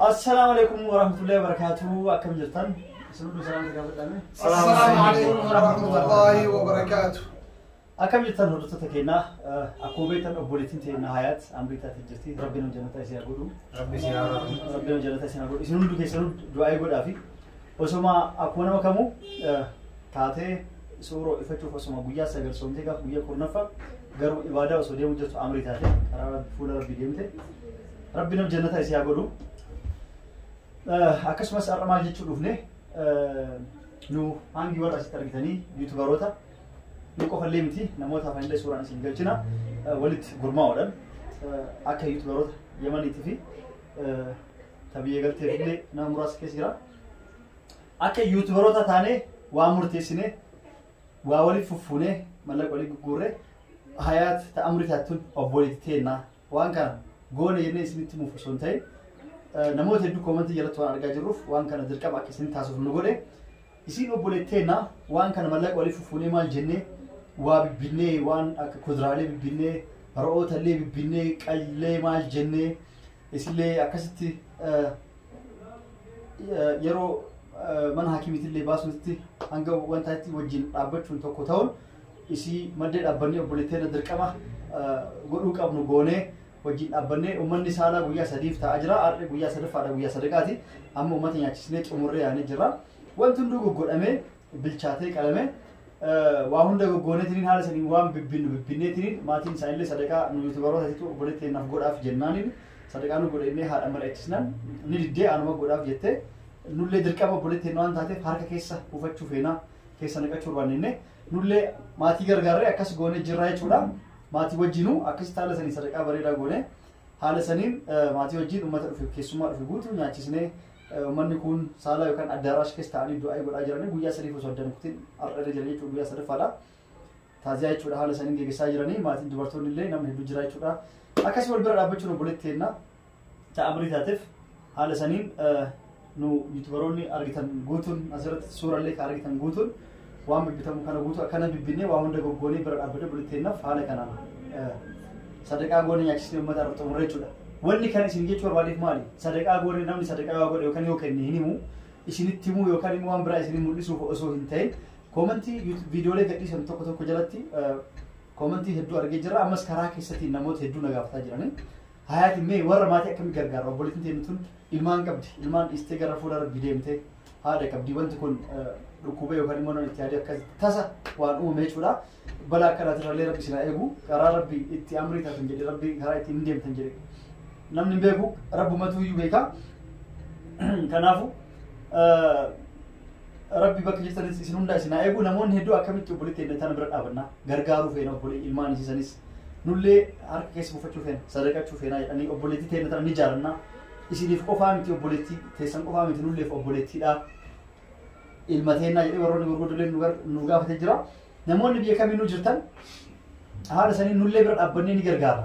السلام عليكم ورحمة الله وبركاته. أكم جرتان؟ السلام عليكم ورحمة الله وبركاته. أكم جرتان هرتو تكينا أكوبيتان أبوليتين تينا حياة أمريكا تجرتي ربنا جنة سيقولوا ربنا جنة سيقولوا إسنون دوكي سنون دعاء يقول أفي وسما أكونا مكمو كاته سورو إفتشوف وسما بويا سجل سومتك بويا كورنفا غرو إبادة وسوديا مجرد أمريكا تي كرا فول ربي ديمته ربنا جنة سيقولوا akkasumas har'a maal jechuu dhufne nu hangi warra asitti argitanii yuutubaroota nu qofallee miti namoota afaan illee suuraan isin galchina walitti gurmaa'uudhaan akka yuutubaroota Yemaniitii fi tabiyyee galtee illee nama muraasa keessa jira akka yuutubaroota taanee waa murteessinee waa walitti fuffuunee mallaqa walitti gurgurree hayaat ta'amri taatun obboleetti teennaa waan kana goone jennee isinitti muuf osoo hin ta'in namoota hedduu koomentii jalatti waan argaa jirruuf waan kana dirqama akka isin taasisuuf nu godhe isin obboleetteena waan kana mallaqa waliif fuunee maal jennee waa bibbinnee waan akka kuduraalee bibbinnee re'oota illee bibbinnee qallee maal jennee isillee akkasitti yeroo mana hakiimiitti illee baasuutti hanga wanta itti wajjin dhaabbachuun tokko ta'uun isii maddee dhaabbannee obboleetteena dirqama godhuu qabnu goonee wajjin dhaabbanne uummanni saalaa guyyaa sadiif ta'a jira har'a guyyaa sadaffaadha guyyaa sadaqaati amma uummata nyaachisnee xumurree yaanee jira wanti hunduu goggodhamee bilchaatee qalamee waa hunda goggooneetiin haala saniin waan bibbinneetiin maatiin isaanillee sadaqaa nu yuutubaroota asitti obboleetteennaaf godhaaf jennaaniin sadaqaa nu godhannee haadha mari'achisnaan ni diddee anuma godhaaf jettee nullee dirqama obboleetteen waan taateef harka keessa buufachuu feenaa keessa naqachuu barbaannee nullee maatii gargaarree akkas goonee jirra jechuudha. maatii wajjinu akkasitti haala sanii sadaqaa bareedaa goone haala saniin maatii wajjin uummata dhufe keessummaa dhufe guutuu nyaachisnee uummanni kun saalaa yookaan addaaraash keessa ta'anii du'aa godhaa jiranii guyyaa sadiif osoo addan kutin har'a jiran jechuudha guyyaa sadaffaadha taaziyaa jechuudha haala saniin geggeessaa jiranii maatiin dubartoonni illee namni hedduu jira jechuudha akkasii wal bira dhaabbachuun obboleetteenna ta'amrii taateef haala saniin nu yuutubaroonni argitan guutuun asirratti suurallee kan argitan guutuun waan bibbitamu kana guutuu akkana bibbinee waa hunda goggoonee bira dhaabbate bulteennaaf haala kanaan sadaqaa goone nyaachisnee uummata irratti xumurre jechuudha. Wanni kana isin jechuu barbaadeef maali? Sadaqaa goone namni sadaqaa waa godhe yookaan yoo kenne hin himu isinitti himuu yookaan immoo waan biraa isin mul'isuuf osoo hin ta'in koomentii viidiyoolee gadhiisan tokko tokko jalatti koomentii hedduu argee jira ammas karaa keessatti namoota hedduu na gaafataa jiranii hayaati mee warra maatii akkamitti gargaara obboleettiin teenya tun ilmaan qabdi ilmaan dhiistee gara fuula rabbii deemtee haadha qabdi wanti kun dhukkuba yookaan immoo itti yaadee akkas tasa waan uumame jechuudha balaa akkanaati irrallee rabbi sinaa eegu karaa rabbi itti amrii taatan jedhe rabbi karaa ittiin hin deemtan jedhe namni beeku rabbumatu iyyuu beeka kanaafu rabbi bakka jirtanis isin hundaa isinaa eegu namoonni hedduu akkamitti obboleettiin tana bira dhaabannaa gargaaruu feena obbolee ilmaan isiisanis nullee harka keessa buufachuu feena sadaqachuu feena jedhanii obboleettii teenya tana ni jaarannaa isiniif qofaa miti obboleettii teessan qofaa miti nulleef obboleettiidha ilma teennaa jedhee warroonni gurguddoleen nu gaafatee jira namoonni biyya kamiinuu jirtan haala sanii nullee bira dhaabbannee ni gargaara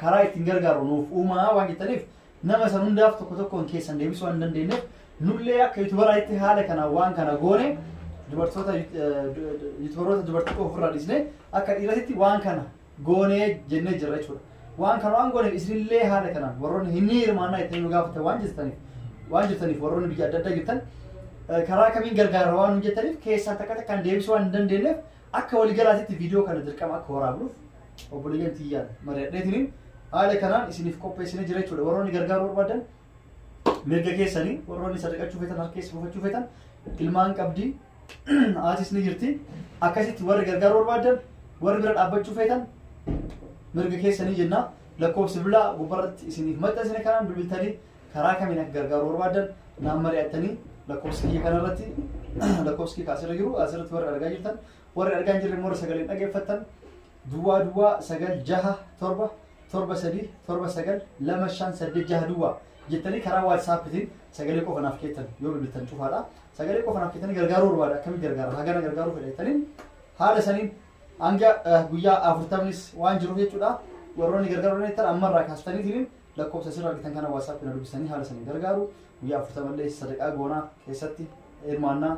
karaa ittiin gargaaru nuuf uumaa waan jettaniif nama san hundaaf tokko tokkoon keessan deebisuu waan dandeenyeef nullee akka yuutubaraatti haala kana waan kana goone yuutubaroota dubartii qofa ofirraa dhiisnee akka dhiiratitti waan kana goonee jennee jirra jechuudha. waan kana waan gooneef isinillee haala kanaan warroonni hin hirmaannaa itti nu gaafatan waan jirtaniif warroonni biyya adda addaa jirtan karaa kamiin gargaara waan jettaniif keessaa takka takkaan deebisuu waan hin dandeenyeef akka waliigalaatti viidiyoo kana dirqama akka waraabnuuf obboleeyyan tiyyaan mari'adheetiin haala kanaan isiniif qopheessinee jira jechuudha warroonni gargaaruu barbaadan mirga keessanii warroonni sadaqachuu feetan harka keessa buufachuu feetan ilmaan qabdii aatis ni jirti akkasitti warri gargaaruu barbaadan warri bira dhaabbachuu feetan mirga keessanii jenna lakkoofsi bilaa gubbarratti isiniif maxxansine kanaan bilbiltanii karaa kamiin akka gargaaruu barbaadan naan mari'attanii lakkoofsi kiyya kanarratti lakkoofsi kiyya asirra jiru asirratti warri argaa jirtan warri argaa hin jirre immoo sagaleen dhageeffattan duwwaa 967 duwwaa jettanii karaa waatsaappitiin sagalee qofa naaf keettan yoo bilbiltan cufaadha sagalee qofa naaf keettanii gargaaruu barbaada akkamitti gargaara hagana gargaaruu fedhattanii haala saniin hanga guyyaa 40 waan jiruuf jechuudha warroonni gargaaruu nettan ammarraa kaastaniitiin lakkoofsa sirraa argitan kana waatsaappiin dubbisanii haala saniin gargaaru guyyaa 40 illee sadaqaa goonaa keessatti hirmaannaa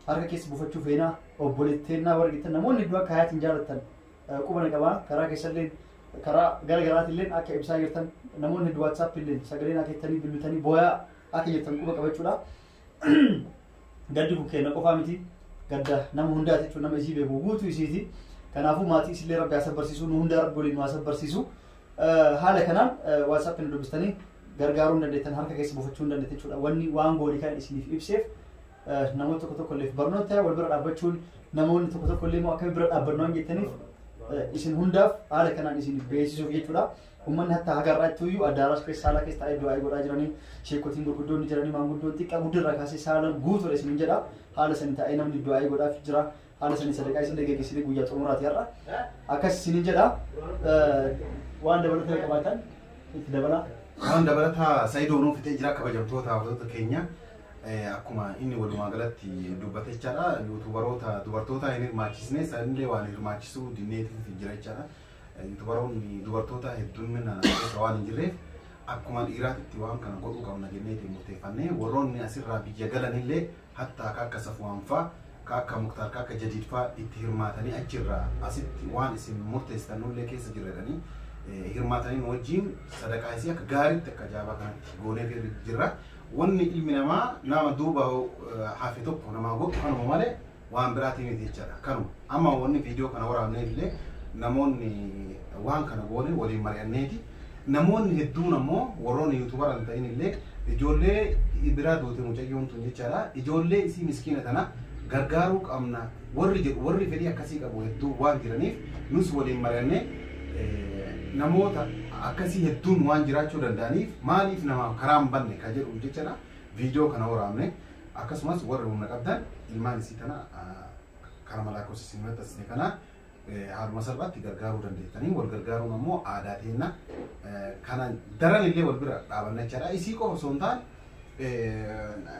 harka keessa buufachuu feenaa obboleetteennaa warra gittan namoonni iddoo akka hayaatiin jaallattan qubana qabaa karaa keessallee karaa garagaraati illee akka ibsaa jirtan namoonni WhatsApp illee sagaleen akeettanii bilbiltanii booyaa akka jirtan quba qabachuudha. Gaddi bukeena qofaa miti gadda nama hundaati jechuun nama isii beeku guutuu isiiti. Kanaafuu maatii isillee rabbi asabbarsiisuu nu hunda rabbi waliin nu asabbarsiisu. Haala kanaan WhatsApp ni dubbistanii gargaaruu dandeettan harka keessa buufachuu dandeettan jechuudha. Wanni waan goonii kan isiniif ibseef namoota tokko tokko illee barnoota wal bira dhaabbachuun namoonni tokko tokko illee akka bira dhaabbannoo jettaniif isin hundaaf haala kanaan isin beeksisuuf jechuudha. Uummanni hatta hagarraatti iyyuu addaaraas keessa saala keessa taa'ee du'aa godhaa jiranii sheekotiin gurguddoonni jiranii maanguddoon xiqqaa guddirraa kaasee saalan guutuudha isin jedha. Haala sanii taa'ee namni du'aa godhaaf jira. Haala sanii sadaqaa isin dhageessisanii guyyaa xumuraati har'a. Akkas isin jedha. Waan dabalataa qabaatan itti dabala. Waan dabalataa Saayidoo nuuf fitee jira kabajamtoota hawwattoota keenya. Akkuma inni walumaa galatti dubbate jechaadha. Yuutubaroota dubartoota hin hirmaachisne sanillee waan hirmaachisuu dinneetiif jira jechaadha. Yuutubaroonni dubartoota heddummina keessa waan hin jirreef akkuma dhiiraatti waan kana godhuu qabna jenneetiin murteeffannee warroonni asirraa biyya galanillee hatta akka Safuwaan fa'aa akka Muktaar akka Jadiid fa'aa itti hirmaatanii achirraa asitti waan isin murteessanullee keessa jiranii hirmaatanii wajjin sadaqaa isii akka gaariitti akka jaabaa kanatti goonee jirra. Wanni ilmi namaa nama duuba hafe tokko namaa godhu kanuma malee waan biraatiin miti jechaadha. Kanuma amma wanni viidiyoo kana waraabnee illee namoonni waan kana goone waliin mari'anneeti. Namoonni hedduun ammoo warroonni yuutuubaran ta'in illee ijoollee biraa duute mucayyoon tun jechaadha. Ijoollee isii miskiina tana gargaaruu qabna warri fedhii akkasii qabu hedduu waan jiraniif nus waliin mari'annee namoota akkasii hedduun waan jiraachuu danda'aniif maaliif nama karaa hin banne ka jedhu jechaadha. Viidiyoo kana waraabne akkasumas warri humna qabdan ilmaan isii tana kana malaakos isin maxxansine kana haaluma salphaatti gargaaruu dandeettanii wal gargaaruun ammoo aadaa teenna kana daran illee wal bira dhaabanna jechaadha. Isii qofa osoo hin taane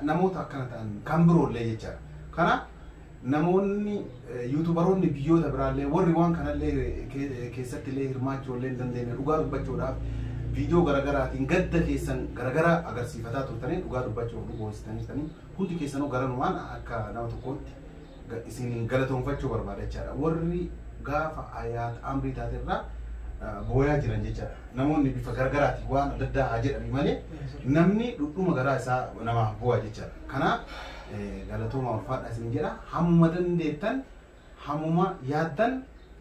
namoota akkana ta'an kan biroollee jechaadha. Kana namoonni yuutubaroonni biyyoota biraallee warri waan kanallee keessatti illee hirmaachuu illee hin dandeenye dhugaa dubbachuudhaaf viidiyoo garaagaraatiin gadda keessan garaagaraa agarsiifataa turtanii dhugaa dubbachuuf dhugoositanii hundi keessanuu garanumaan akka nama tokkootti isin galatoonfachuu barbaada jechaadha. Warri gaafa ayaat amrii taaterraa booyaa jiran jechaadha. Namoonni bifa garaagaraatiin waan adda addaa haa jedhanii malee namni dhudhuma garaa isaa namaaf bu'a jechaadha. Kanaaf galatooma ulfaadha isin jedha. Hammuma dandeettan hammuma yaaddan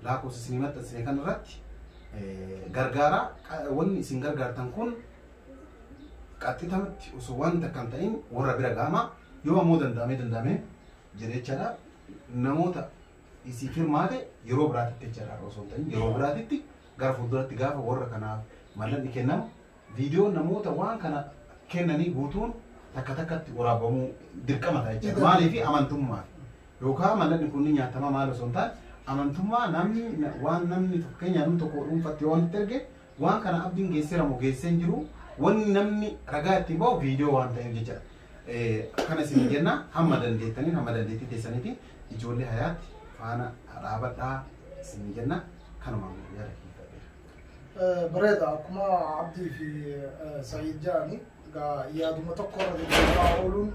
laakos isin maxxansine kan irratti gargaara wanni isin gargaartan kun qaxxitamatti osoo wanta kan ta'in warra bira gaama yoo ammoo danda'ame jedhechaadha. Namoota isii firmaate yeroo biraatitti jechaadha osoo ta'in yeroo biraatitti gara fuulduratti gaafa warra kanaaf mallanni kennamu viidiyoo namoota waan kana kennanii guutuun takka takkatti waraabamuu dirqama ta'a jechuudha. Maaliif amantummaa yookaan mallanni kun nyaatama maal osoo hin taane amantummaa namni fakkeenyaa namni tokko dhuunfaatti waan itti erge waan kana abdiin geessiramu geessee hin jiru wanni namni ragaa ittiin bahu viidiyoo waan ta'eef jechuudha. Kana isin jenna hamma dandeettaniin hamma dandeettii teessaniitiin ijoollee hayaatti faana dhaabadhaa isin jenna kanuma yaada. Bareeda akkuma Abdii fi Sa'iid jedhani yaaduma tokko irra ooluun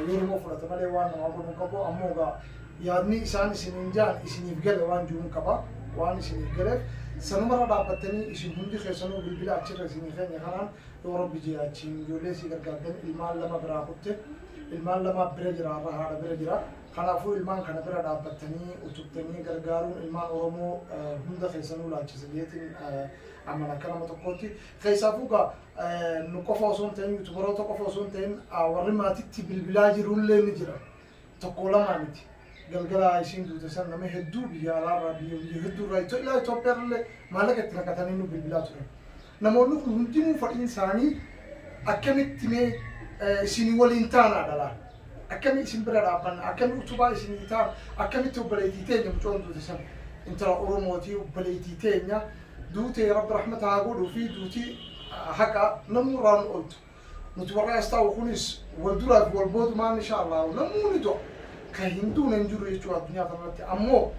yeroo fudhata malee waan nama godhuun qabu ammoo yaadni isaan isiniin jedhan isiniif gale waan jiruun qaba waan isiniif galeef sanumarra dhaabbattanii isin hundi keessanuu bilbila achirra isinii keenya kanaan yoo rabbi jiraachiin ijoollee isii gargaartan ilmaan lama biraa kutte ilmaan lama bira jira har'a haadha bira jira. Kanaafuu ilmaan kana bira dhaabbattanii utubtanii gargaaruun ilmaan Oromoo hunda keessanuu laachisa jeetiin amana akka nama tokkootti. Keessaafuu nu qofa osoo hin ta'in yuutubaroota qofa osoo hin ta'in warri maatitti bilbilaa jirullee ni jira. Tokko lamaa miti. Galgala isiin duute san nama hedduu biyya alaarraa biyya hedduurraa Itoophiyaarraa maallaqa itti naqatanii nu bilbilaa turan. Namoonni kun hundinuu fedhiin isaanii akkamitti mee isin waliin taanaa dhalaa. Akkami isin bira dhaabbanna akkami utubaa isin taana akkamitti obboleettii teenya mucoon duute san intala Oromootii obboleettii teenya duute rabbi rahmata haa godhuu fi duutii haqa namurraa nu ooltu. Nuti warra as taa'u kunis wal duraaf wal boodumaan inshaallah namoonni du'a kan hin duune hin jiru jechuudha addunyaa kanarratti ammoo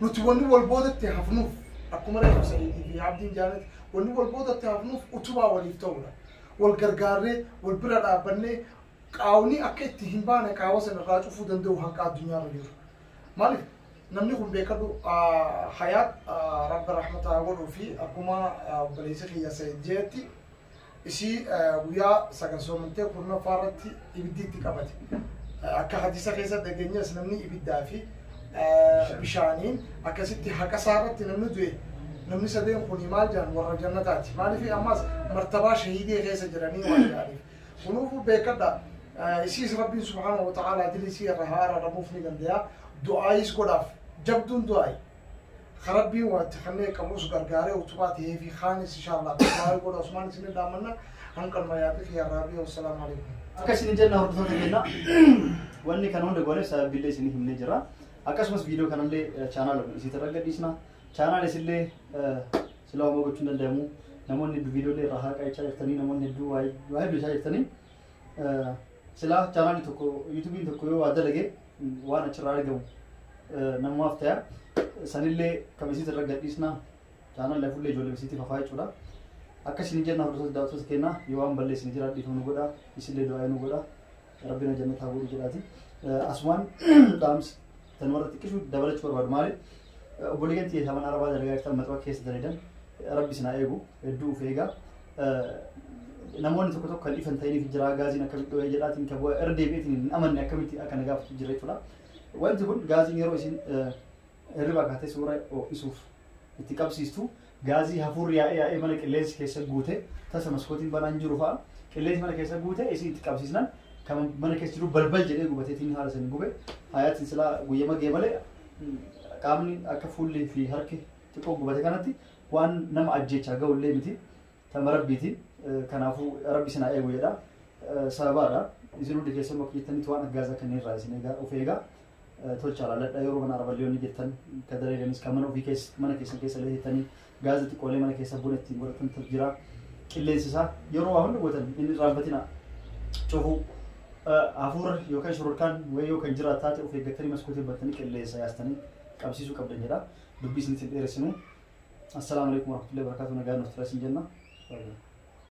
nuti wanni wal boodatti hafnuuf akkuma reefu Sa'iidii fi Abdiin jaalatti wanni wal boodatti hafnuuf utubaa waliif ta'uudha. Wal gargaarree wal bira dhaabbannee qaawni akka itti hin baane qaawa sana irraa cufuu danda'u hanqa addunyaarra jiru. Maaliif نمنيكم بيكدو حياة رب رحمة الله في أكما بليسك يا سيدتي إشي ويا سكنسو منتي كنا فارتي إبديتي كبتي أكا حديثة كيسة دقيني أسنمني إبدا في بشانين أكا ستي حكا صارت نمني دوي نمني سدين خوني مال جان ورا جنتاتي مالي في أماس مرتبة شهيدي كيسة جراني وانا عارف ونوفو بيكدا إشي ربي سبحانه وتعالى دلي سي رهارة رموفني قنديا دعايس قداف جبدون دعاي خربي وتخلي كموس غرغاري وتباتي في خانس إن شاء الله دعاي قد عثمان سنة دامنا هنكر ما يعطيك يا ربي والسلام عليكم أكاسين جنة هربطة جنة واني كانون دقواني سبب بالله سنه هم نجرا أكاس مس فيديو كانون لي channel إسي ترى قديسنا channel إسلي سلام وقتنا دمو نمون ندو فيديو لي راها كاي شايفتني نمون ندو واحد دو شايفتني سلا channel تكو يوتيوب تكو وادا لقي وانا شراري دو نمو أفتح سنيلي كمسي ترى قديسنا channel لفول لي جولي بسيتي ففاي شولا أكاسين جنة هربطة داوتوس كنا يوام بالله سنجرا دي فنو قدا إسلي دعاء نو قدا ربنا جنة ثابور جلاتي أسوان دامس تنورت كيشو دبلت فور ورمالي بوليجن تيه ثمان أربعة درجات تام متوقع كيس دريدن ربي سنايبو الدو فيجا نمون تكتب كليفن تاني في جرا غازي نكمل دو جلاتي كبوا أردي بيتين أمن نكملتي أكن نجاف في جرا فلا وين تقول غازي نيرو إسين الربا كاتي سورة أو إسوف اتكاب سيستو غازي هفور يا ملك الليز كيس جوته تسمى سكوتين بلانجرو فا الليز ملك كيس جوته إسين اتكاب سيسنا كم ملك كيس جرو بلبل جدي جوته تين هذا سن جوته حياة سلسلة ويما جمالة كامني أكفول لي في هركة تقول جوته كانتي وان نم أجج شجع ولا متي تمرب بيتي كنافو ربي سنا أيه ويدا سبارة إذن ودي كيس مكيتني توان غازا كنير رئيس نيجا وفيجا تول شالا لا يورو من عرب اليوم جتن كدري جنس كمان وفي كيس من كيس اللي هتني غازا تقولي من كيس بونتي ورتن تجرا اللي سا يورو هون وتن إن رابطنا شوفوا عفور يوكان شركان ويوكان جرا تاتي وفي قتري مسكوتي بتني كله سياستني كابسيسو قبل جدا دبيس نتي الرسمو السلام عليكم ورحمة الله وبركاته نجار نفترس الجنة